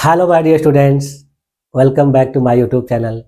Hello my dear students, welcome back to my YouTube channel.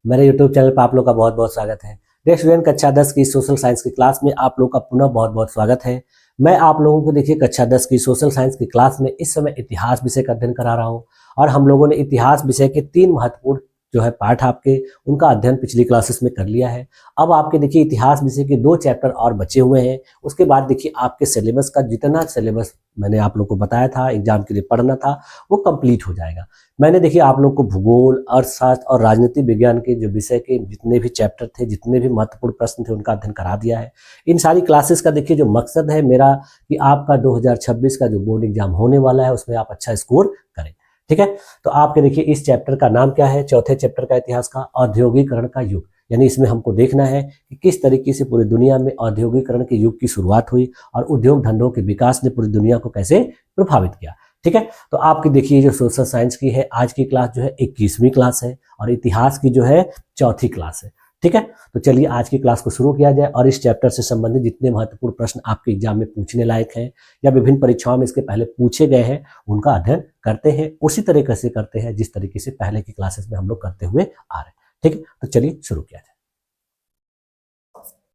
मेरे YouTube channel पर आप लोग का बहुत बहुत स्वागत है। डियर स्टूडेंट, कक्षा 10 की सोशल साइंस की क्लास में आप लोग का पुनः बहुत बहुत स्वागत है। मैं आप लोगों को देखिए कक्षा 10 की सोशल साइंस की क्लास में इस समय इतिहास विषय का अध्ययन करा रहा हूँ और हम लोगों ने इतिहास विषय के 3 महत्वपूर्ण जो है पाठ आपके उनका अध्ययन पिछली क्लासेस में कर लिया है। अब आपके देखिए इतिहास विषय के 2 चैप्टर और बचे हुए हैं। उसके बाद देखिए आपके सिलेबस का जितना सिलेबस मैंने आप लोग को बताया था एग्जाम के लिए पढ़ना था वो कंप्लीट हो जाएगा। मैंने देखिए आप लोग को भूगोल, अर्थशास्त्र और राजनीति विज्ञान के जो विषय के जितने भी चैप्टर थे, जितने भी महत्वपूर्ण प्रश्न थे, उनका अध्ययन करा दिया है। इन सारी क्लासेस का देखिए जो मकसद है मेरा कि आपका 2026 का जो बोर्ड एग्जाम होने वाला है उसमें आप अच्छा स्कोर करें। ठीक है, तो आपके देखिए इस चैप्टर का नाम क्या है, चौथे चैप्टर का इतिहास का औद्योगिकरण का युग। यानी इसमें हमको देखना है कि किस तरीके से पूरी दुनिया में औद्योगिकरण के युग की शुरुआत हुई और उद्योग धंधों के विकास ने पूरी दुनिया को कैसे प्रभावित किया। ठीक है, तो आपकी देखिए जो सोशल साइंस की है आज की क्लास जो है 21वीं क्लास है और इतिहास की जो है चौथी क्लास है। ठीक है, तो चलिए आज की क्लास को शुरू किया जाए और इस चैप्टर से संबंधित जितने महत्वपूर्ण प्रश्न आपके एग्जाम में पूछने लायक हैं या विभिन्न परीक्षाओं में इसके पहले पूछे गए हैं उनका अध्ययन करते हैं, उसी तरीके से करते हैं जिस तरीके से पहले की क्लासेस में हम लोग करते हुए आ रहे हैं। ठीक है, तो चलिए शुरू किया जाए।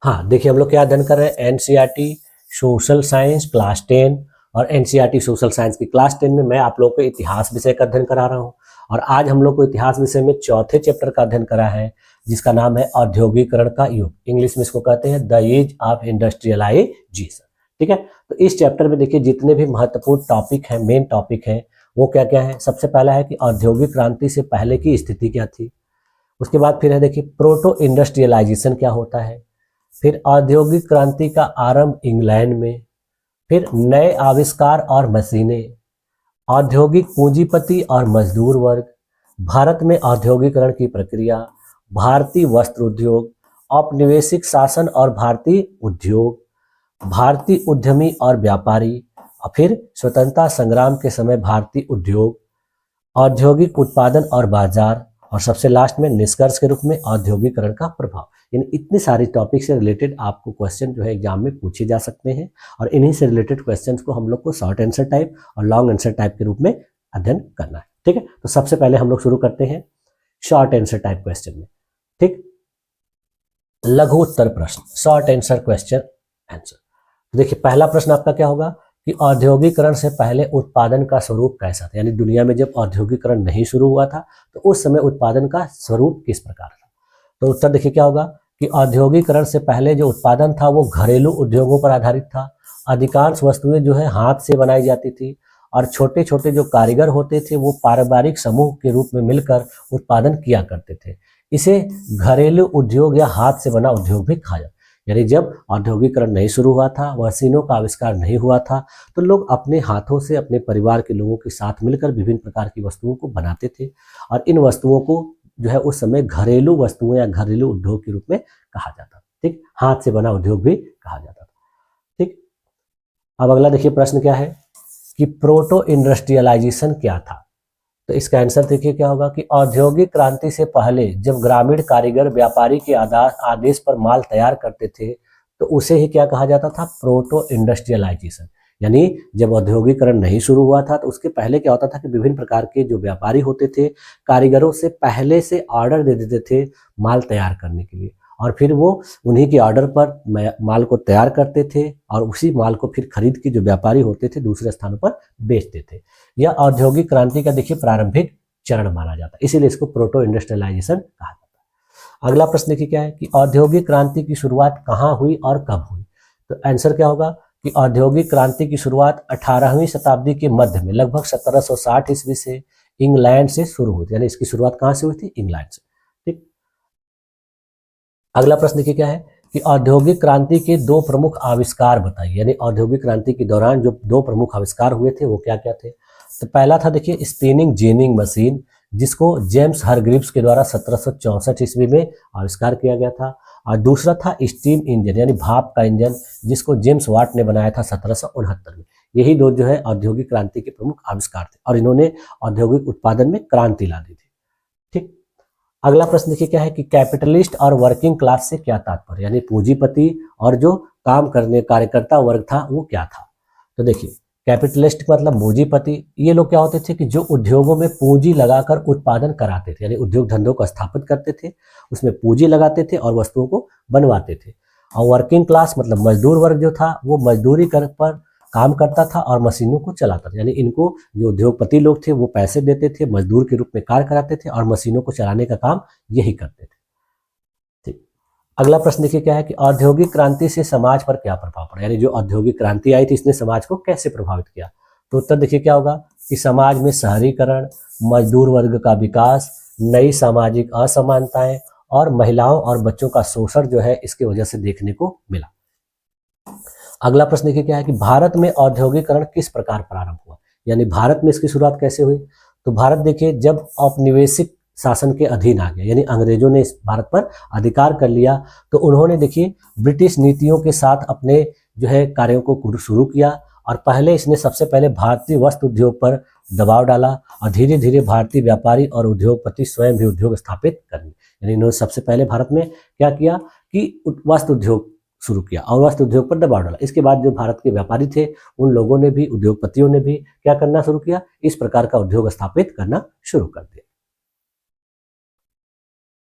हाँ देखिए हम लोग क्या अध्ययन कर रहे हैं, एनसीईआरटी सोशल साइंस क्लास 10 और एनसीईआरटी सोशल साइंस की क्लास 10 में मैं आप लोगों को इतिहास विषय का अध्ययन करा रहा हूँ और आज हम लोग को इतिहास विषय में चौथे चैप्टर का अध्ययन करा है जिसका नाम है औद्योगिकरण का युग। इंग्लिश में इसको कहते हैं द एज ऑफ इंडस्ट्रियलाइजेशन। ठीक है, तो इस चैप्टर में देखिए जितने भी महत्वपूर्ण टॉपिक हैं, मेन टॉपिक हैं, वो क्या क्या है। सबसे पहला है कि औद्योगिक क्रांति से पहले की स्थिति क्या थी। उसके बाद फिर है देखिए प्रोटो इंडस्ट्रियलाइजेशन क्या होता है। फिर औद्योगिक क्रांति का आरंभ इंग्लैंड में। फिर नए आविष्कार और मशीनें, औद्योगिक पूंजीपति और मजदूर वर्ग, भारत में औद्योगिकरण की प्रक्रिया, भारतीय वस्त्र उद्योग, औपनिवेशिक शासन और भारतीय उद्योग, भारतीय उद्यमी और व्यापारी, और फिर स्वतंत्रता संग्राम के समय भारतीय उद्योग, औद्योगिक उत्पादन और बाजार, और सबसे लास्ट में निष्कर्ष के रूप में औद्योगिकरण का प्रभाव। यानी इतने सारे टॉपिक से रिलेटेड आपको क्वेश्चन जो है एग्जाम में पूछे जा सकते हैं और इन्हीं से रिलेटेड क्वेश्चंस को हम लोग को शॉर्ट आंसर टाइप और लॉन्ग आंसर टाइप के रूप में अध्ययन करना है। ठीक है, तो सबसे पहले हम लोग शुरू करते हैं शॉर्ट आंसर टाइप क्वेश्चन में। ठीक, लघु उत्तर प्रश्न, शॉर्ट आंसर क्वेश्चन आंसर। देखिए पहला प्रश्न आपका क्या होगा कि औद्योगिकरण से पहले उत्पादन का स्वरूप कैसा था। यानी दुनिया में जब औद्योगिकरण नहीं शुरू हुआ था तो उस समय उत्पादन का स्वरूप किस प्रकार था। तो उत्तर देखिए क्या होगा कि औद्योगिकरण से पहले जो उत्पादन था वो घरेलू उद्योगों पर आधारित था। अधिकांश वस्तुएं जो है हाथ से बनाई जाती थी और छोटे छोटे जो कारीगर होते थे वो पारिवारिक समूह के रूप में मिलकर उत्पादन किया करते थे। इसे घरेलू उद्योग या हाथ से बना उद्योग भी कहा जाता। यानी जब औद्योगिकरण नहीं शुरू हुआ था, मशीनों का आविष्कार नहीं हुआ था, तो लोग अपने हाथों से अपने परिवार के लोगों के साथ मिलकर विभिन्न प्रकार की वस्तुओं को बनाते थे और इन वस्तुओं को जो है उस समय घरेलू वस्तुएं या घरेलू उद्योग के रूप में कहा जाता था। ठीक, हाथ से बना उद्योग भी कहा जाता था। ठीक, अब अगला देखिए प्रश्न क्या है कि प्रोटो इंडस्ट्रियलाइजेशन क्या था। तो इसका आंसर देखिए क्या होगा कि औद्योगिक क्रांति से पहले जब ग्रामीण कारीगर व्यापारी के आदेश पर माल तैयार करते थे तो उसे ही क्या कहा जाता था, प्रोटो इंडस्ट्रियलाइजेशन। यानी जब औद्योगिकरण नहीं शुरू हुआ था तो उसके पहले क्या होता था कि विभिन्न प्रकार के जो व्यापारी होते थे कारीगरों से पहले से ऑर्डर दे देते थे माल तैयार करने के लिए और फिर वो उन्हीं के ऑर्डर पर माल को तैयार करते थे और उसी माल को फिर खरीद के जो व्यापारी होते थे दूसरे स्थानों पर बेचते थे। यह औद्योगिक क्रांति का देखिए प्रारंभिक चरण माना जाता है, इसीलिए इसको प्रोटो इंडस्ट्रियलाइजेशन कहा जाता है। अगला प्रश्न देखिए क्या है कि औद्योगिक क्रांति की शुरुआत कहाँ हुई और कब हुई। तो आंसर क्या होगा कि औद्योगिक क्रांति की शुरुआत 18वीं शताब्दी के मध्य में लगभग 1760 ईस्वी से इंग्लैंड से शुरू हुई। यानी इसकी शुरुआत कहाँ से हुई थी, इंग्लैंड से। ठीक, अगला प्रश्न देखिए क्या है कि औद्योगिक क्रांति के 2 प्रमुख आविष्कार बताइए। यानी औद्योगिक क्रांति के दौरान जो 2 प्रमुख आविष्कार हुए थे वो क्या क्या थे। तो पहला था देखिए स्पिनिंग जेनिंग मशीन जिसको जेम्स हरग्रीव्स के द्वारा 1764 ईस्वी में आविष्कार किया गया था और दूसरा था स्टीम इंजन यानी भाप का इंजन जिसको जेम्स वाट ने बनाया था 1769 में। यही 2 जो है औद्योगिक क्रांति के प्रमुख आविष्कार थे और इन्होंने औद्योगिक उत्पादन में क्रांति ला दी थी। ठीक, अगला प्रश्न देखिए क्या है कि कैपिटलिस्ट और वर्किंग क्लास से क्या तात्पर्य। यानी पूंजीपति और जो काम करने कार्यकर्ता वर्ग था वो क्या था। तो देखिए कैपिटलिस्ट मतलब पूंजीपति, ये लोग क्या होते थे कि जो उद्योगों में पूंजी लगाकर उत्पादन कराते थे, यानी उद्योग धंधों को स्थापित करते थे, उसमें पूंजी लगाते थे और वस्तुओं को बनवाते थे। और वर्किंग क्लास मतलब मजदूर वर्ग जो था वो मजदूरी कर पर काम करता था और मशीनों को चलाता था, यानी इनको जो उद्योगपति लोग थे वो पैसे देते थे, मजदूर के रूप में कार्य कराते थे और मशीनों को चलाने का काम यही करते थे। ठीक, अगला प्रश्न देखिए क्या है कि औद्योगिक क्रांति से समाज पर क्या प्रभाव पड़ा, यानी जो औद्योगिक क्रांति आई थी इसने समाज को कैसे प्रभावित किया। तो उत्तर देखिए क्या होगा कि समाज में शहरीकरण, मजदूर वर्ग का विकास, नई सामाजिक असमानताएं और महिलाओं और बच्चों का शोषण जो है इसकी वजह से देखने को मिला। अगला प्रश्न देखिए क्या है कि भारत में औद्योगिकरण किस प्रकार प्रारंभ हुआ, यानी भारत में इसकी शुरुआत कैसे हुई। तो भारत देखिए जब औपनिवेशिक शासन के अधीन आ गया, यानी अंग्रेजों ने इस भारत पर अधिकार कर लिया, तो उन्होंने देखिए ब्रिटिश नीतियों के साथ अपने जो है कार्यों को शुरू किया और पहले इसने सबसे पहले भारतीय वस्त्र उद्योग पर दबाव डाला और धीरे धीरे भारतीय व्यापारी और उद्योगपति स्वयं भी उद्योग स्थापित कर लिए। यानी इन्होंने सबसे पहले भारत में क्या किया कि वस्त्र उद्योग शुरू किया और वस्त्र उद्योग पर दबाव डाला। इसके बाद जो भारत के व्यापारी थे उन लोगों ने भी, उद्योगपतियों ने भी क्या करना शुरू किया, इस प्रकार का उद्योग स्थापित करना शुरू कर दिया।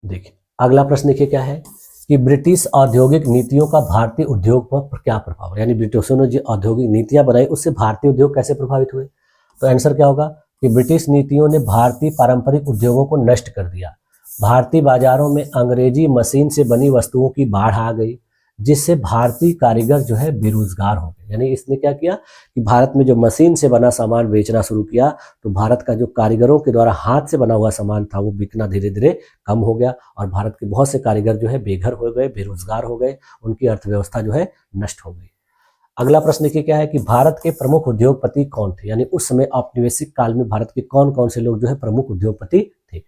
देखिए अगला प्रश्न देखिए क्या है कि ब्रिटिश औद्योगिक नीतियों का भारतीय उद्योग पर क्या प्रभाव है, यानी ब्रिटिशों ने जो औद्योगिक नीतियां बनाई उससे भारतीय उद्योग कैसे प्रभावित हुए। तो आंसर क्या होगा कि ब्रिटिश नीतियों ने भारतीय पारंपरिक उद्योगों को नष्ट कर दिया। भारतीय बाजारों में अंग्रेजी मशीन से बनी वस्तुओं की बाढ़ आ गई, जिससे भारतीय कारीगर जो है बेरोजगार हो गए। यानी इसने क्या किया कि भारत में जो मशीन से बना सामान बेचना शुरू किया, तो भारत का जो कारीगरों के द्वारा हाथ से बना हुआ सामान था वो बिकना धीरे धीरे कम हो गया और भारत के बहुत से कारीगर जो है बेघर हो गए, बेरोजगार हो गए, उनकी अर्थव्यवस्था जो है नष्ट हो गई। अगला प्रश्न देखिए क्या है कि भारत के प्रमुख उद्योगपति कौन थे, यानी उस समय औपनिवेशिक काल में भारत के कौन कौन से लोग जो है प्रमुख उद्योगपति थे।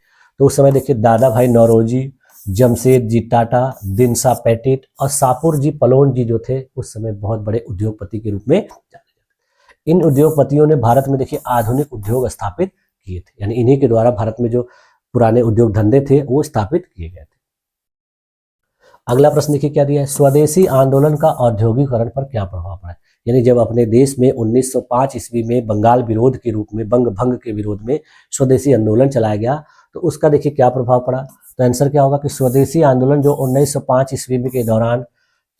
तो उस समय देखिए दादा भाई नौरोजी, जमशेदजी टाटा, दिनसा पेटिट और सापुर जी पलोन जी जो थे उस समय बहुत बड़े उद्योगपति के रूप में जाने जाते। इन उद्योगपतियों ने भारत में देखिए आधुनिक उद्योग स्थापित किए थे, यानी इन्हीं के द्वारा भारत में जो पुराने उद्योग धंधे थे वो स्थापित किए गए थे। अगला प्रश्न देखिए क्या दिया है, स्वदेशी आंदोलन का औद्योगिकरण पर क्या प्रभाव पड़ा है। यानी जब अपने देश में 1905 ईस्वी में बंगाल विरोध के रूप में, बंग भंग के विरोध में स्वदेशी आंदोलन चलाया गया, तो उसका देखिए क्या प्रभाव पड़ा। तो आंसर क्या होगा कि स्वदेशी आंदोलन जो 1905 ईस्वी के दौरान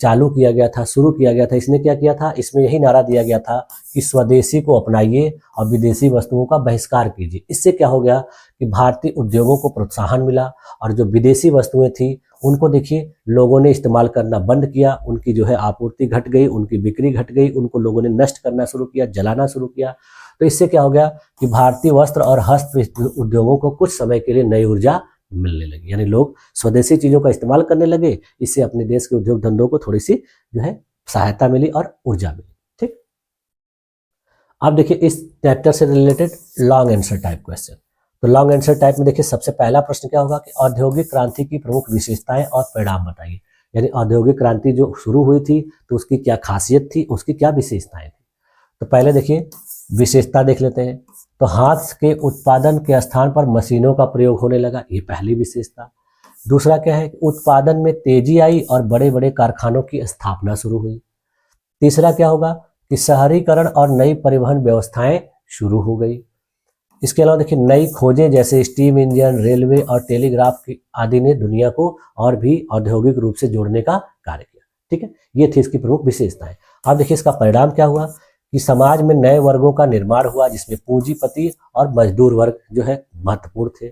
चालू किया गया था, शुरू किया गया था, इसने क्या किया था, इसमें यही नारा दिया गया था कि स्वदेशी को अपनाइए और विदेशी वस्तुओं का बहिष्कार कीजिए। इससे क्या हो गया कि भारतीय उद्योगों को प्रोत्साहन मिला और जो विदेशी वस्तुएं थी उनको देखिए लोगों ने इस्तेमाल करना बंद किया, उनकी जो है आपूर्ति घट गई, उनकी बिक्री घट गई, उनको लोगों ने नष्ट करना शुरू किया, जलाना शुरू किया। तो इससे क्या हो गया कि भारतीय वस्त्र और हस्त उद्योगों को कुछ समय के लिए नई ऊर्जा मिलने लगी, यानी लोग स्वदेशी चीजों का इस्तेमाल करने लगे। इससे अपने देश के उद्योग धंधों को थोड़ी सी जो है सहायता मिली और ऊर्जा मिली। ठीक, अब देखिए इस चैप्टर से related long answer type question. तो लॉन्ग आंसर टाइप में देखिए सबसे पहला प्रश्न क्या होगा कि औद्योगिक क्रांति की प्रमुख विशेषताएं और परिणाम बताइए। यानी औद्योगिक क्रांति जो शुरू हुई थी तो उसकी क्या खासियत थी, उसकी क्या विशेषताएं थी। तो पहले देखिए विशेषता देख लेते हैं। तो हाथ के उत्पादन के स्थान पर मशीनों का प्रयोग होने लगा, ये पहली विशेषता। दूसरा क्या है, उत्पादन में तेजी आई और बड़े बड़े कारखानों की स्थापना शुरू हुई। तीसरा क्या होगा कि शहरीकरण और नई परिवहन व्यवस्थाएं शुरू हो गई। इसके अलावा देखिए नई खोजें जैसे स्टीम इंजन, रेलवे और टेलीग्राफ की आदि ने दुनिया को और भी औद्योगिक रूप से जोड़ने का कार्य किया। ठीक है, ये थी इसकी प्रमुख विशेषताएं। अब देखिए इसका परिणाम क्या हुआ कि समाज में नए वर्गों का निर्माण हुआ, जिसमें पूंजीपति और मजदूर वर्ग जो है महत्वपूर्ण थे।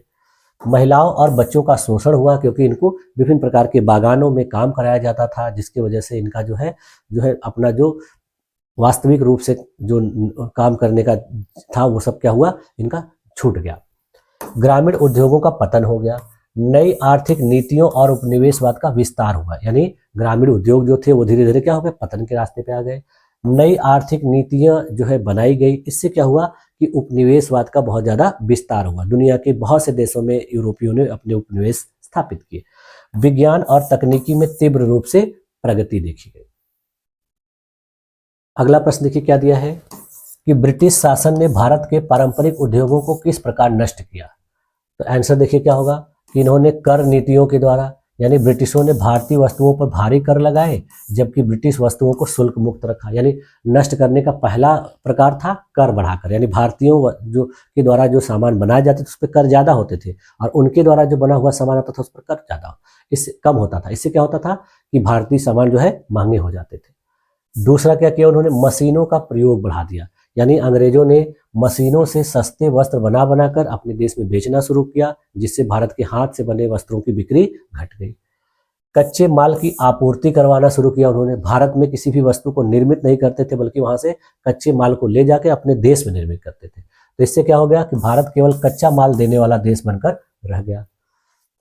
महिलाओं और बच्चों का शोषण हुआ, क्योंकि इनको विभिन्न प्रकार के बागानों में काम कराया जाता था, जिसकी वजह से इनका जो है अपना जो वास्तविक रूप से जो काम करने का था वो सब क्या हुआ, इनका छूट गया। ग्रामीण उद्योगों का पतन हो गया। नई आर्थिक नीतियों और उपनिवेशवाद का विस्तार हुआ, यानी ग्रामीण उद्योग जो थे वो धीरे धीरे क्या हो गए, पतन के रास्ते पे आ गए। नई आर्थिक नीतियां जो है बनाई गई, इससे क्या हुआ कि उपनिवेशवाद का बहुत ज्यादा विस्तार हुआ। दुनिया के बहुत से देशों में यूरोपियों ने अपने उपनिवेश स्थापित किए। विज्ञान और तकनीकी में तीव्र रूप से प्रगति देखी गई। अगला प्रश्न देखिए क्या दिया है कि ब्रिटिश शासन ने भारत के पारंपरिक उद्योगों को किस प्रकार नष्ट किया। तो आंसर देखिए क्या होगा कि इन्होंने कर नीतियों के द्वारा, यानी ब्रिटिशों ने भारतीय वस्तुओं पर भारी कर लगाए, जबकि ब्रिटिश वस्तुओं को शुल्क मुक्त रखा। यानी नष्ट करने का पहला प्रकार था कर बढ़ाकर, यानी भारतीयों जो के द्वारा जो सामान बनाए जाते थे उस पर कर ज़्यादा होते थे, और उनके द्वारा जो बना हुआ सामान आता था उस पर कर ज़्यादा इससे कम होता था। इससे क्या होता था कि भारतीय सामान जो है महंगे हो जाते थे। दूसरा क्या किया उन्होंने, मशीनों का प्रयोग बढ़ा दिया। यानी अंग्रेजों ने मशीनों से सस्ते वस्त्र बना बनाकर अपने देश में बेचना शुरू किया, जिससे भारत के हाथ से बने वस्त्रों की बिक्री घट गई। कच्चे माल की आपूर्ति करवाना शुरू किया उन्होंने। भारत में किसी भी वस्तु को निर्मित नहीं करते थे, बल्कि वहां से कच्चे माल को ले जाके अपने देश में निर्मित करते थे। तो इससे क्या हो गया कि भारत केवल कच्चा माल देने वाला देश बनकर रह गया।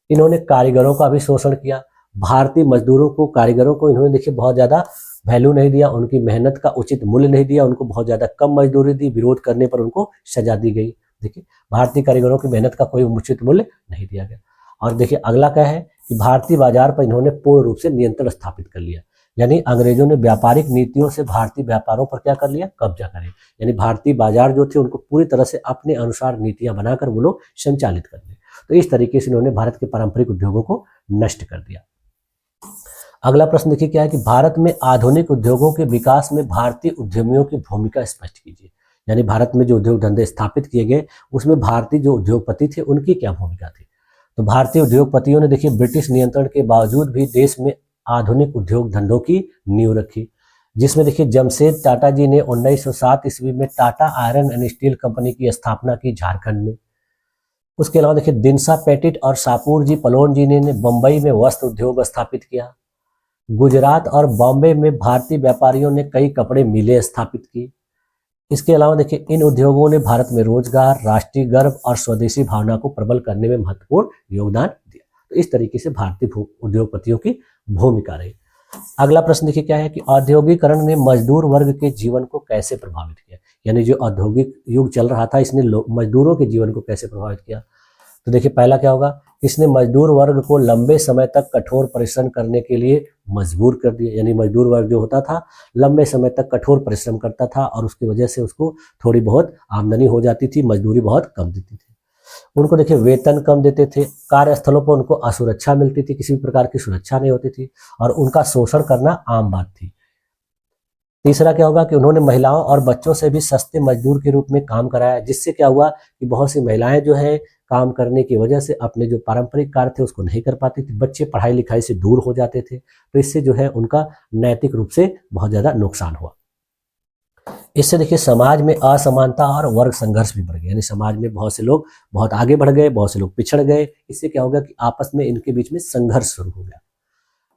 इन्होंने कारीगरों का भी शोषण किया। भारतीय मजदूरों को, कारीगरों को इन्होंने देखिए बहुत ज्यादा वैल्यू नहीं दिया, उनकी मेहनत का उचित मूल्य नहीं दिया, उनको बहुत ज्यादा कम मजदूरी दी, विरोध करने पर उनको सजा दी गई। देखिए भारतीय कारीगरों की मेहनत का कोई उचित मूल्य नहीं दिया गया। और देखिए अगला क्या है कि भारतीय बाजार पर इन्होंने पूर्ण रूप से नियंत्रण स्थापित कर लिया। यानी अंग्रेजों ने व्यापारिक नीतियों से भारतीय व्यापारों पर क्या कर लिया, कब्जा करे। यानी भारतीय बाजार जो थे उनको पूरी तरह से अपने अनुसार नीतियां बनाकर वो लोग संचालित कर ले। तो इस तरीके से इन्होंने भारत के पारंपरिक उद्योगों को नष्ट कर दिया। अगला प्रश्न देखिए क्या है कि भारत में आधुनिक उद्योगों के विकास में भारतीय उद्यमियों की भूमिका स्पष्ट कीजिए। यानी भारत में जो उद्योग धंधे स्थापित किए गए उसमें भारतीय जो उद्योगपति थे उनकी क्या भूमिका थी। तो भारतीय उद्योगपतियों ने देखिए ब्रिटिश नियंत्रण के बावजूद भी देश में आधुनिक उद्योग धंधों की नींव रखी, जिसमें देखिए जमशेद टाटा जी ने 1907 ईस्वी में Tata iron and steel company की स्थापना की झारखंड में। उसके अलावा देखिए दिनसा पेटिट और सापूर जी पलोन जी ने बंबई में वस्त्र उद्योग स्थापित किया। गुजरात और बॉम्बे में भारतीय व्यापारियों ने कई कपड़े मिलें स्थापित की। इसके अलावा देखिए इन उद्योगों ने भारत में रोजगार, राष्ट्रीय गर्व और स्वदेशी भावना को प्रबल करने में महत्वपूर्ण योगदान दिया। तो इस तरीके से भारतीय उद्योगपतियों की भूमिका रही। अगला प्रश्न देखिए क्या है कि औद्योगिकरण ने मजदूर वर्ग के जीवन को कैसे प्रभावित किया। यानी जो औद्योगिक युग चल रहा था इसने मजदूरों के जीवन को कैसे प्रभावित किया। तो देखिए पहला क्या होगा, इसने मजदूर वर्ग को लंबे समय तक कठोर परिश्रम करने के लिए मजबूर कर दिया। यानी मजदूर वर्ग जो होता था लंबे समय तक कठोर परिश्रम करता था और उसकी वजह से उसको थोड़ी बहुत आमदनी हो जाती थी, मजदूरी बहुत कम देती थी। उनको देखिए वेतन कम देते थे, कार्यस्थलों पर उनको असुरक्षा मिलती थी, किसी भी प्रकार की सुरक्षा नहीं होती थी और उनका शोषण करना आम बात थी। तीसरा क्या होगा कि उन्होंने महिलाओं और बच्चों से भी सस्ते मजदूर के रूप में काम कराया, जिससे क्या हुआ कि बहुत सी महिलाएं जो है काम करने की वजह से अपने जो पारंपरिक कार्य थे उसको नहीं कर पाती थी, बच्चे पढ़ाई लिखाई से दूर हो जाते थे। तो इससे जो है उनका नैतिक रूप से बहुत ज़्यादा नुकसान हुआ। इससे देखिए समाज में असमानता और वर्ग संघर्ष भी बढ़ गया। यानी समाज में बहुत से लोग बहुत आगे बढ़ गए, बहुत से लोग पिछड़ गए। इससे क्या होगा कि आपस में इनके बीच में संघर्ष शुरू हो गया।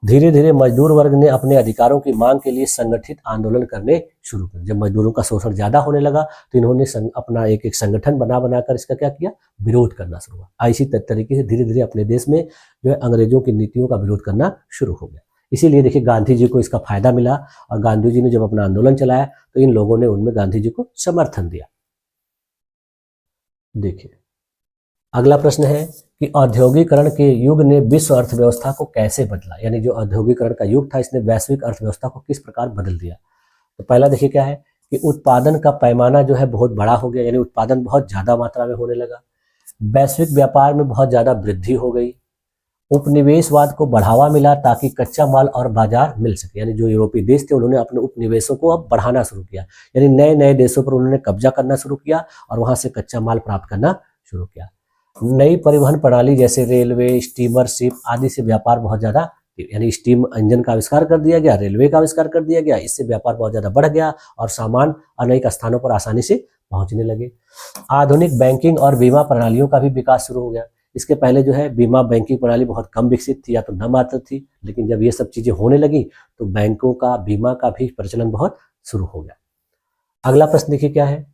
धीरे धीरे मजदूर वर्ग ने अपने अधिकारों की मांग के लिए संगठित आंदोलन करने शुरू कर। जब मजदूरों का शोषण ज्यादा होने लगा तो इन्होंने अपना एक एक संगठन बना बनाकर इसका क्या किया, विरोध करना शुरू हुआ। इसी तरीके से धीरे धीरे अपने देश में जो है अंग्रेजों की नीतियों का विरोध करना शुरू हो गया। इसीलिए देखिए गांधी जी को इसका फायदा मिला और गांधी जी ने जब अपना आंदोलन चलाया तो इन लोगों ने उनमें गांधी जी को समर्थन दिया। देखिए अगला प्रश्न है कि औद्योगिकरण के युग ने विश्व अर्थव्यवस्था को कैसे बदला। यानी जो औद्योगिकरण का युग था इसने वैश्विक अर्थव्यवस्था को किस प्रकार बदल दिया। तो पहला देखिए क्या है कि उत्पादन का पैमाना जो है बहुत बड़ा हो गया। यानी उत्पादन बहुत ज्यादा मात्रा में होने लगा। वैश्विक व्यापार में बहुत ज्यादा वृद्धि हो गई। उपनिवेशवाद को बढ़ावा मिला ताकि कच्चा माल और बाजार मिल सके। यानी जो यूरोपीय देश थे उन्होंने अपने उपनिवेशों को अब बढ़ाना शुरू किया। यानी नए नए देशों पर उन्होंने कब्जा करना शुरू किया और वहां से कच्चा माल प्राप्त करना शुरू किया। नई परिवहन प्रणाली जैसे रेलवे, स्टीमर, शिप आदि से व्यापार बहुत ज्यादा, यानी स्टीम इंजन का आविष्कार कर दिया गया, रेलवे का आविष्कार कर दिया गया। इससे व्यापार बहुत ज्यादा बढ़ गया और सामान अनेक स्थानों पर आसानी से पहुंचने लगे। आधुनिक बैंकिंग और बीमा प्रणालियों का भी विकास शुरू हो गया। इसके पहले जो है बीमा बैंकिंग प्रणाली बहुत कम विकसित थी या तो न मात्र थी, लेकिन जब ये सब चीजें होने लगी तो बैंकों का, बीमा का भी प्रचलन बहुत शुरू हो गया। अगला प्रश्न देखिए क्या है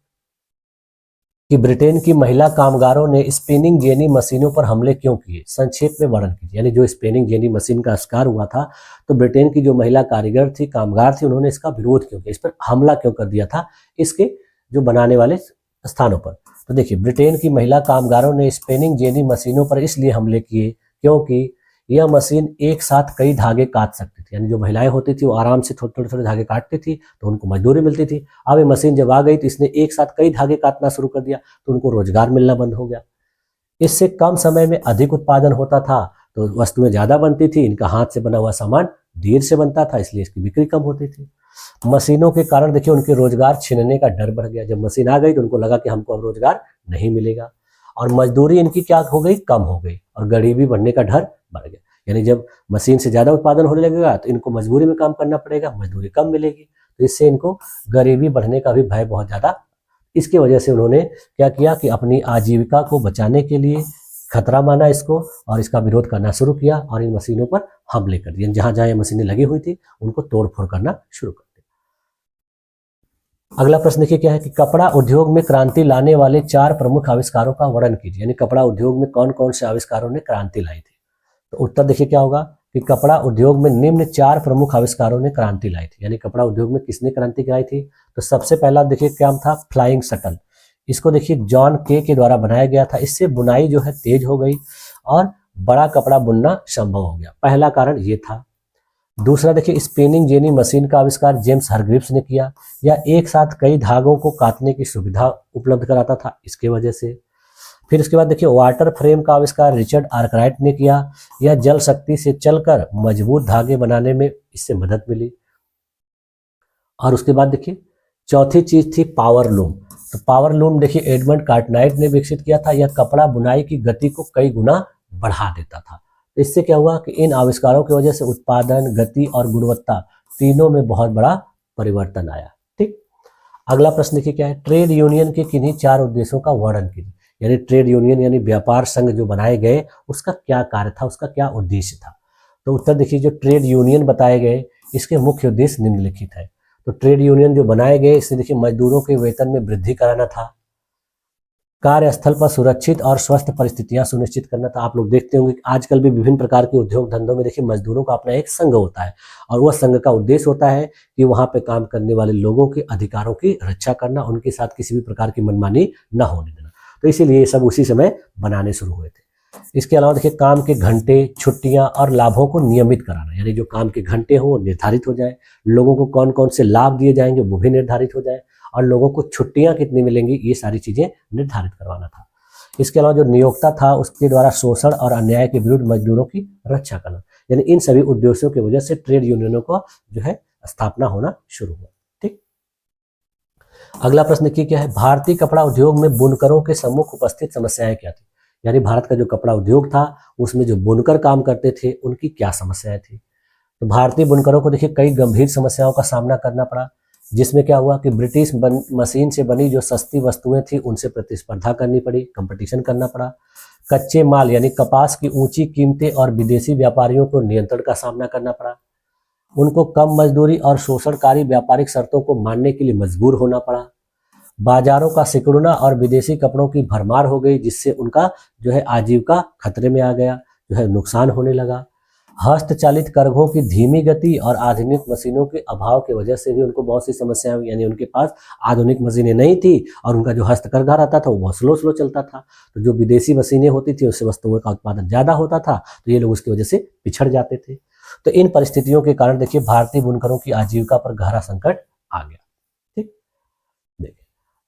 कि ब्रिटेन की महिला कामगारों ने स्पिनिंग जेनी मशीनों पर हमले क्यों किए। संक्षेप में वर्णन कीजिए। यानी जो स्पिनिंग जेनी मशीन का आविष्कार हुआ था तो ब्रिटेन की जो महिला कारीगर थी, कामगार थी, उन्होंने इसका विरोध क्यों किया, इस पर हमला क्यों कर दिया था इसके जो बनाने वाले स्थानों पर। तो देखिए ब्रिटेन की महिला कामगारों ने स्पिनिंग जेनी मशीनों पर इसलिए हमले किए क्योंकि यह मशीन एक साथ कई धागे काट सकती थी। यानी जो महिलाएं होती थी वो आराम से थोड़े थोड़े धागे काटती थी तो उनको मजदूरी मिलती थी। अब ये मशीन जब आ गई तो इसने एक साथ कई धागे काटना शुरू कर दिया तो उनको रोजगार मिलना बंद हो गया। इससे कम समय में अधिक उत्पादन होता था तो वस्तुएं ज़्यादा बनती थी, इनका हाथ से बना हुआ सामान देर से बनता था, इसलिए इसकी बिक्री कम होती थी। मशीनों के कारण देखिए उनके रोजगार छिनने का डर बढ़ गया। जब मशीन आ गई तो उनको लगा कि हमको अब रोजगार नहीं मिलेगा, और मजदूरी इनकी क्या हो गई, कम हो गई, और गरीबी बढ़ने का डर बढ़ गया। यानी जब मशीन से ज़्यादा उत्पादन होने लगेगा तो इनको मजबूरी में काम करना पड़ेगा, मजदूरी कम मिलेगी, तो इससे इनको गरीबी बढ़ने का भी भय बहुत ज़्यादा। इसकी वजह से उन्होंने क्या किया कि अपनी आजीविका को बचाने के लिए खतरा माना इसको, और इसका विरोध करना शुरू किया, और इन मशीनों पर हमले कर दिए। जहाँ जहाँ ये मशीनें लगी हुई थी उनको तोड़ फोड़ करना शुरू कर दिया। अगला प्रश्न देखिए क्या है कि कपड़ा उद्योग में क्रांति लाने वाले 4 प्रमुख आविष्कारों का वर्णन कीजिए। यानी कपड़ा उद्योग में कौन कौन से आविष्कारों ने क्रांति लाई थी। तो उत्तर देखिए क्या होगा कि कपड़ा उद्योग में निम्न 4 प्रमुख आविष्कारों ने क्रांति लाई थी। यानी कपड़ा उद्योग में किसने क्रांति लाई थी। तो सबसे पहला देखिए क्या था, फ्लाइंग शटल। इसको देखिए जॉन के द्वारा बनाया गया था। इससे बुनाई जो है तेज हो गई और बड़ा कपड़ा बुनना संभव हो गया, पहला कारण ये था। दूसरा देखिए स्पिनिंग जेनी मशीन का आविष्कार जेम्स हरग्रीव्स ने किया। यह एक साथ कई धागों को काटने की सुविधा उपलब्ध कराता था, इसके वजह से। फिर उसके बाद देखिए वाटर फ्रेम का आविष्कार रिचर्ड आर्कराइट ने किया। यह जल शक्ति से चलकर मजबूत धागे बनाने में इससे मदद मिली। और उसके बाद देखिए चौथी चीज थी पावर लूम। तो पावर लूम देखिए एडमंड कार्टनाइट ने विकसित किया था। यह कपड़ा बुनाई की गति को कई गुना बढ़ा देता था। तो इससे क्या हुआ कि इन आविष्कारों की वजह से उत्पादन, गति और गुणवत्ता तीनों में बहुत बड़ा परिवर्तन आया। ठीक, अगला प्रश्न देखिए क्या है, ट्रेड यूनियन के किन्हीं 4 उद्देश्यों का वर्णन कीजिए। यानी ट्रेड यूनियन यानी व्यापार संघ जो बनाए गए उसका क्या कार्य था, उसका क्या उद्देश्य था। तो उत्तर देखिए जो ट्रेड यूनियन बताए गए इसके मुख्य उद्देश्य निम्नलिखित है। तो ट्रेड यूनियन जो बनाए गए इससे देखिए मजदूरों के वेतन में वृद्धि कराना था, कार्यस्थल पर सुरक्षित और स्वस्थ परिस्थितियां सुनिश्चित करना था। आप लोग देखते होंगे कि आजकल भी विभिन्न प्रकार के उद्योग धंधों में देखिए मजदूरों का अपना एक संघ होता है, और वह संघ का उद्देश्य होता है कि वहां पे काम करने वाले लोगों के अधिकारों की रक्षा करना, उनके साथ किसी भी प्रकार की मनमानी न होने देना। तो इसीलिए ये सब उसी समय बनाने शुरू हुए थे। इसके अलावा देखिए काम के घंटे, छुट्टियां और लाभों को नियमित कराना। यानी जो काम के घंटे हो वो निर्धारित हो जाए, लोगों को कौन कौन से लाभ दिए जाएंगे वो भी निर्धारित हो जाए, और लोगों को छुट्टियां कितनी मिलेंगी ये सारी चीजें निर्धारित करवाना था। इसके अलावा जो नियोक्ता था उसके द्वारा शोषण और अन्याय के विरुद्ध मजदूरों की रक्षा करना। यानी इन सभी उद्देश्यों की वजह से ट्रेड यूनियनों का जो है स्थापना होना शुरू हुआ। ठीक, अगला प्रश्न क्या है, भारतीय कपड़ा उद्योग में बुनकरों के सम्मुख उपस्थित समस्याएं क्या थी। यानी भारत का जो कपड़ा उद्योग था उसमें जो बुनकर काम करते थे उनकी क्या समस्याएं थी। तो भारतीय बुनकरों को देखिए कई गंभीर समस्याओं का सामना करना पड़ा, जिसमें क्या हुआ कि ब्रिटिश मशीन से बनी जो सस्ती वस्तुएं थी उनसे प्रतिस्पर्धा करनी पड़ी, कंपटीशन करना पड़ा। कच्चे माल यानी कपास की ऊंची कीमतें और विदेशी व्यापारियों को नियंत्रण का सामना करना पड़ा। उनको कम मजदूरी और शोषणकारी व्यापारिक शर्तों को मानने के लिए मजबूर होना पड़ा। बाजारों का सिकुड़ना और विदेशी कपड़ों की भरमार हो गई, जिससे उनका जो है आजीविका खतरे में आ गया, जो है नुकसान होने लगा। हस्तचालित करघों की धीमी गति और आधुनिक मशीनों के अभाव की वजह से भी उनको बहुत सी समस्याएं हुई। यानी उनके पास आधुनिक मशीनें नहीं थी और उनका जो हस्तकरघा रहता था वो बहुत स्लो चलता था। तो जो विदेशी मशीनें होती थी उससे वस्तुओं का उत्पादन ज़्यादा होता था, तो ये लोग उसकी वजह से पिछड़ जाते थे। तो इन परिस्थितियों के कारण देखिए भारतीय बुनकरों की आजीविका पर गहरा संकट आ गया। ठीक, देखिए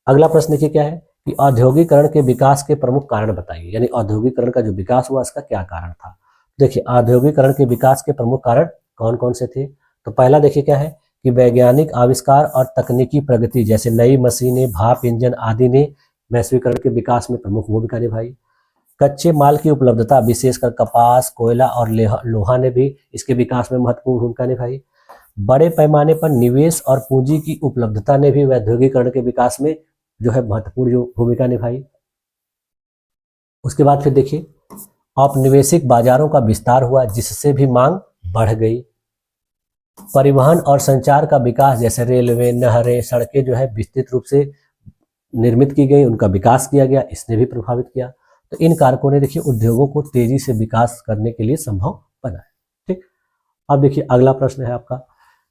अगला प्रश्न देखिए क्या है कि औद्योगिकरण के विकास के प्रमुख कारण बताइए। यानी औद्योगिकरण का जो विकास हुआ इसका क्या कारण था। देखिए औद्योगिकरण के विकास के प्रमुख कारण कौन कौन से थे। तो पहला देखिए क्या है कि वैज्ञानिक आविष्कार और तकनीकी प्रगति, जैसे नई मशीनें, भाप इंजन आदि ने वैश्वीकरण के विकास में प्रमुख भूमिका निभाई। कच्चे माल की उपलब्धता, विशेषकर कपास, कोयला और लोहा ने भी इसके विकास में महत्वपूर्ण भूमिका निभाई। बड़े पैमाने पर निवेश और पूंजी की उपलब्धता ने भी औद्योगिकरण के विकास में जो है महत्वपूर्ण भूमिका निभाई। उसके बाद फिर देखिए औपनिवेशिक बाजारों का विस्तार हुआ, जिससे भी मांग बढ़ गई। परिवहन और संचार का विकास, जैसे रेलवे, नहरें, सड़कें जो है विस्तृत रूप से निर्मित की गई, उनका विकास किया गया, इसने भी प्रभावित किया। तो इन कारकों ने देखिए उद्योगों को तेजी से विकास करने के लिए संभव बनाया। ठीक, अब देखिए अगला प्रश्न है आपका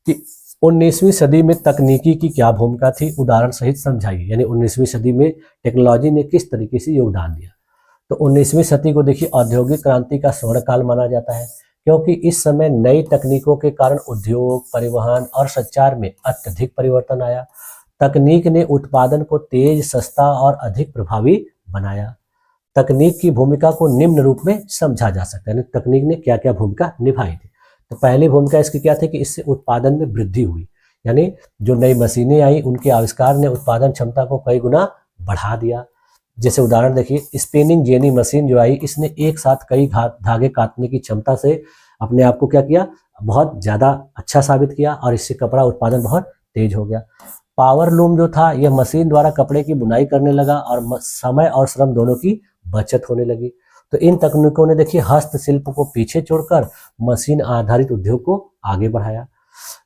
कि 19वीं सदी में तकनीकी की क्या भूमिका थी, उदाहरण सहित समझाइए। यानी 19वीं सदी में टेक्नोलॉजी ने किस तरीके से योगदान दिया। तो 19वीं सदी को देखिए औद्योगिक क्रांति का स्वर्णकाल माना जाता है, क्योंकि इस समय नई तकनीकों के कारण उद्योग, परिवहन और संचार में अत्यधिक परिवर्तन आया। तकनीक ने उत्पादन को तेज, सस्ता और अधिक प्रभावी बनाया। तकनीक की भूमिका को निम्न रूप में समझा जा सकता है, यानी तकनीक ने क्या क्या भूमिका निभाई थी। तो पहली भूमिका इसकी क्या थी कि इससे उत्पादन में वृद्धि हुई, यानी जो नई मशीनें आई उनके आविष्कार ने उत्पादन क्षमता को कई गुना बढ़ा दिया। जैसे उदाहरण देखिए, स्पिनिंग जेनी मशीन जो आई, इसने एक साथ कई धागे काटने की क्षमता से अपने आप को क्या किया, बहुत ज़्यादा अच्छा साबित किया और इससे कपड़ा उत्पादन बहुत तेज हो गया। पावर लूम जो था, यह मशीन द्वारा कपड़े की बुनाई करने लगा और समय और श्रम दोनों की बचत होने लगी। तो इन तकनीकों ने देखिए हस्तशिल्प को पीछे छोड़कर मशीन आधारित उद्योग को आगे बढ़ाया।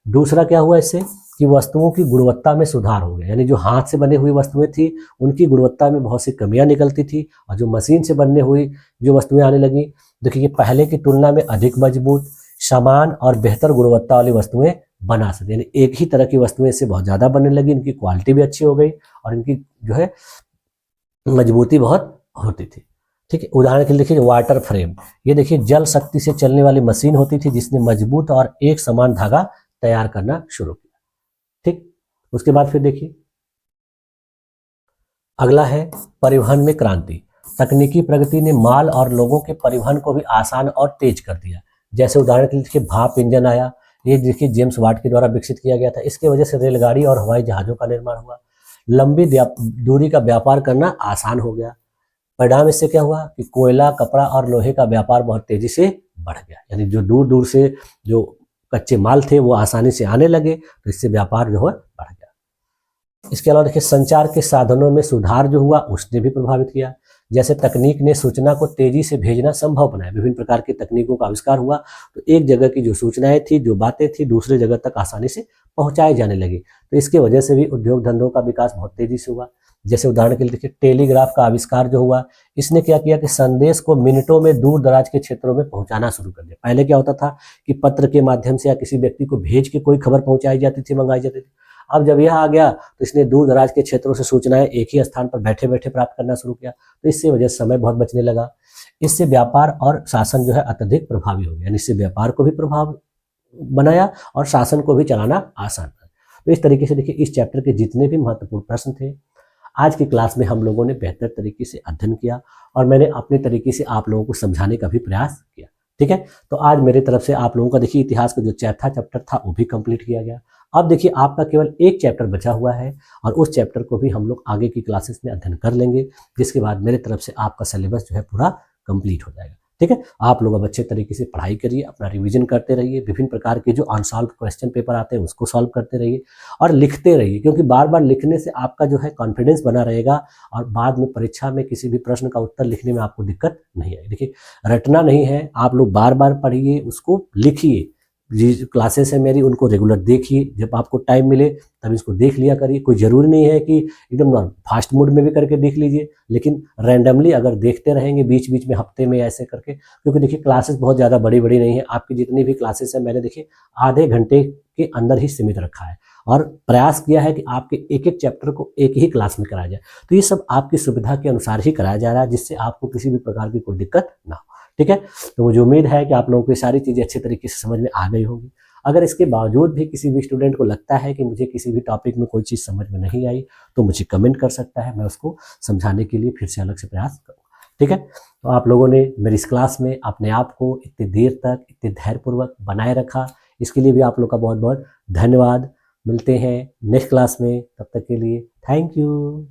दूसरा क्या हुआ इससे कि वस्तुओं की गुणवत्ता में सुधार हो गया, यानी जो हाथ से बनी हुई वस्तुएं थी उनकी गुणवत्ता में बहुत सी कमियां निकलती थी और जो मशीन से बनने हुई जो वस्तुएं आने लगी, देखिए पहले की तुलना में अधिक मजबूत, समान और बेहतर गुणवत्ता वाली वस्तुएं बना सकते, यानी एक ही तरह की वस्तुएं इससे बहुत ज़्यादा बनने लगी, इनकी क्वालिटी भी अच्छी हो गई और इनकी जो है मजबूती बहुत होती थी। ठीक है, उदाहरण के लिए देखिए वाटर फ्रेम, ये देखिए जल शक्ति से चलने वाली मशीन होती थी जिसने मजबूत और एक समान धागा तैयार करना शुरू किया। ठीक, उसके बाद फिर देखिए अगला है परिवहन में क्रांति। तकनीकी प्रगति ने माल और लोगों के परिवहन को भी आसान और तेज कर दिया। जैसे उदाहरण के लिए देखिए भाप इंजन आया, ये देखिए जेम्स वाट के द्वारा विकसित किया गया था। इसके वजह से रेलगाड़ी और हवाई जहाज़ों का निर्माण हुआ। लंबी दूरी का व्यापार करना आसान हो गया। परिणाम इससे क्या हुआ कि कोयला, कपड़ा और लोहे का व्यापार बहुत तेजी से बढ़ गया, यानी जो दूर दूर से जो कच्चे माल थे वो आसानी से आने लगे, तो इससे व्यापार जो है बढ़ गया। इसके अलावा देखिए संचार के साधनों में सुधार जो हुआ उसने भी प्रभावित किया। जैसे तकनीक ने सूचना को तेजी से भेजना संभव बनाया, विभिन्न प्रकार की तकनीकों का आविष्कार हुआ, तो एक जगह की जो सूचनाएं थी, जो बातें थी, दूसरे जगह तक आसानी से पहुंचाई जाने लगी। तो इसके वजह से भी उद्योग धंधों का विकास बहुत तेजी से हुआ। जैसे उदाहरण के लिए देखिए टेलीग्राफ का आविष्कार जो हुआ, इसने क्या किया कि संदेश को मिनटों में दूर दराज के क्षेत्रों में पहुंचाना शुरू कर दिया। पहले क्या होता था कि पत्र के माध्यम से या किसी व्यक्ति को भेज के कोई खबर पहुंचाई जाती थी, मंगाई जाती थी। अब जब यह आ गया तो इसने दूर दराज के क्षेत्रों से सूचनाएं एक ही स्थान पर बैठे बैठे प्राप्त करना शुरू किया, तो इससे वजह से समय बहुत बचने लगा। इससे व्यापार और शासन जो है अत्यधिक प्रभावी हो गया, यानी इससे व्यापार को भी प्रभाव बनाया और शासन को भी चलाना आसान था। तो इस तरीके से देखिए इस चैप्टर के जितने भी महत्वपूर्ण प्रश्न थे आज की क्लास में हम लोगों ने बेहतर तरीके से अध्ययन किया और मैंने अपने तरीके से आप लोगों को समझाने का भी प्रयास किया। ठीक है, तो आज मेरे तरफ से आप लोगों का देखिए इतिहास का जो चौथा चैप्टर था वो भी कंप्लीट किया गया। अब देखिए आपका केवल एक चैप्टर बचा हुआ है और उस चैप्टर को भी हम लोग आगे की क्लासेस में अध्ययन कर लेंगे, जिसके बाद मेरे तरफ से आपका सिलेबस जो है पूरा कंप्लीट हो जाएगा। ठीक है, आप लोग अब अच्छे तरीके से पढ़ाई करिए, अपना रिवीजन करते रहिए, विभिन्न प्रकार के जो अनसॉल्व क्वेश्चन पेपर आते हैं उसको सॉल्व करते रहिए और लिखते रहिए, क्योंकि बार बार लिखने से आपका जो है कॉन्फिडेंस बना रहेगा और बाद में परीक्षा में किसी भी प्रश्न का उत्तर लिखने में आपको दिक्कत नहीं आएगी। देखिए रटना नहीं है, आप लोग बार बार पढ़िए, उसको लिखिए। जी क्लासेस है मेरी, उनको रेगुलर देखिए, जब आपको टाइम मिले तब इसको देख लिया करिए। कोई ज़रूरी नहीं है कि एकदम फास्ट मोड में भी करके देख लीजिए, लेकिन रैंडमली अगर देखते रहेंगे बीच बीच में हफ्ते में ऐसे करके, क्योंकि देखिए क्लासेस बहुत ज़्यादा बड़ी बड़ी नहीं है। आपकी जितनी भी क्लासेस है मैंने देखिए आधे घंटे के अंदर ही सीमित रखा है और प्रयास किया है कि आपके एक एक चैप्टर को एक ही क्लास में कराया जाए। तो ये सब आपकी सुविधा के अनुसार ही कराया जा रहा है, जिससे आपको किसी भी प्रकार की कोई दिक्कत ना हो। ठीक है, तो मुझे उम्मीद है कि आप लोगों को ये सारी चीज़ें अच्छे तरीके से समझ में आ गई होंगी। अगर इसके बावजूद भी किसी भी स्टूडेंट को लगता है कि मुझे किसी भी टॉपिक में कोई चीज़ समझ में नहीं आई, तो मुझे कमेंट कर सकता है, मैं उसको समझाने के लिए फिर से अलग से प्रयास करूँगा। ठीक है, तो आप लोगों ने मेरी इस क्लास में अपने आप को इतनी देर तक इतने धैर्यपूर्वक बनाए रखा, इसके लिए भी आप लोग का बहुत बहुत धन्यवाद। मिलते हैं नेक्स्ट क्लास में, तब तक के लिए थैंक यू।